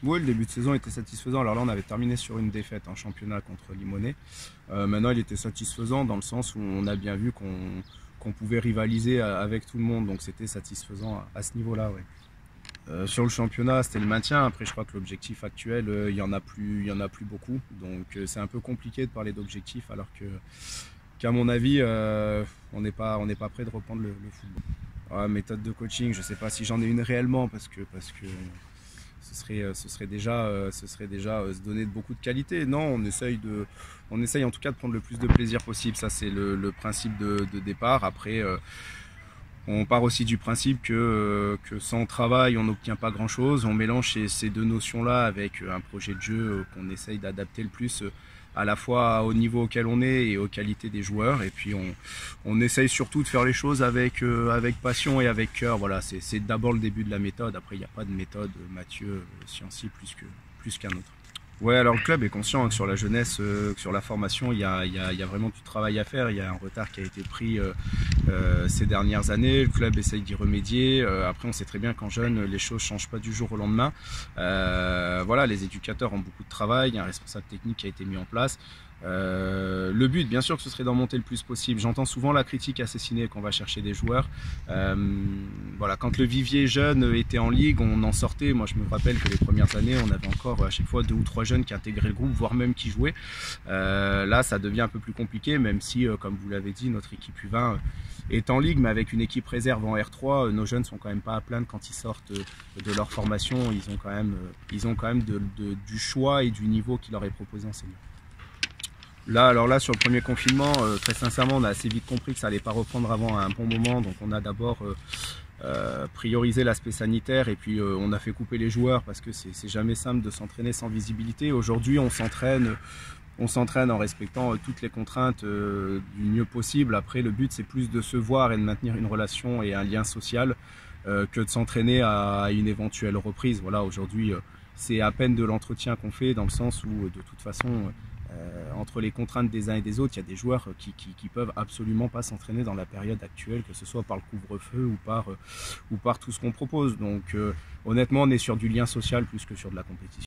Oui, le début de saison était satisfaisant. Alors là, on avait terminé sur une défaite en championnat contre Limonest. Maintenant, il était satisfaisant dans le sens où on a bien vu qu'on pouvait rivaliser avec tout le monde. Donc c'était satisfaisant à ce niveau-là. Ouais. Sur le championnat, c'était le maintien. Après, je crois que l'objectif actuel, il y en a plus, il y en a plus beaucoup. Donc c'est un peu compliqué de parler d'objectif alors qu'à mon avis, on n'est pas prêt de reprendre le football. Méthode de coaching, je ne sais pas si j'en ai une réellement parce que ce serait déjà se donner de beaucoup de qualité. Non, on essaye en tout cas de prendre le plus de plaisir possible. Ça, c'est le principe de départ. Après, on part aussi du principe que sans travail, on n'obtient pas grand-chose. On mélange ces deux notions-là avec un projet de jeu qu'on essaye d'adapter le plus à la fois au niveau auquel on est et aux qualités des joueurs. Et puis on essaye surtout de faire les choses avec passion et avec cœur. Voilà, c'est d'abord le début de la méthode. Après, il n'y a pas de méthode, Mathieu, Cianci plus qu'un autre. Ouais, alors le club est conscient que sur la jeunesse, que sur la formation, il y a vraiment du travail à faire. Il y a un retard qui a été pris ces dernières années. Le club essaye d'y remédier. Après, on sait très bien qu'en jeune, les choses ne changent pas du jour au lendemain. Voilà, les éducateurs ont beaucoup de travail. Il y a un responsable technique qui a été mis en place. Le but, bien sûr, que ce serait d'en monter le plus possible. J'entends souvent la critique assassinée qu'on va chercher des joueurs. Voilà, quand le vivier jeune était en ligue, on en sortait. Moi, je me rappelle que les premières années, on avait encore à chaque fois 2 ou 3 jeunes qui intégraient le groupe, voire même qui jouaient. Là, ça devient un peu plus compliqué, même si, comme vous l'avez dit, notre équipe U20 est en ligue, mais avec une équipe réserve en R3, nos jeunes sont quand même pas à plaindre quand ils sortent de leur formation. Ils ont quand même du choix et du niveau qui leur est proposé en senior. Là, alors là, sur le premier confinement, très sincèrement, on a assez vite compris que ça allait pas reprendre avant un bon moment. Donc on a d'abord priorisé l'aspect sanitaire et puis on a fait couper les joueurs parce que c'est jamais simple de s'entraîner sans visibilité. Aujourd'hui, on s'entraîne en respectant toutes les contraintes du mieux possible. Après, le but, c'est plus de se voir et de maintenir une relation et un lien social que de s'entraîner à une éventuelle reprise. Voilà, aujourd'hui, c'est à peine de l'entretien qu'on fait dans le sens où, de toute façon, entre les contraintes des uns et des autres, il y a des joueurs qui peuvent absolument pas s'entraîner dans la période actuelle, que ce soit par le couvre-feu ou par tout ce qu'on propose. Donc honnêtement, on est sur du lien social plus que sur de la compétition.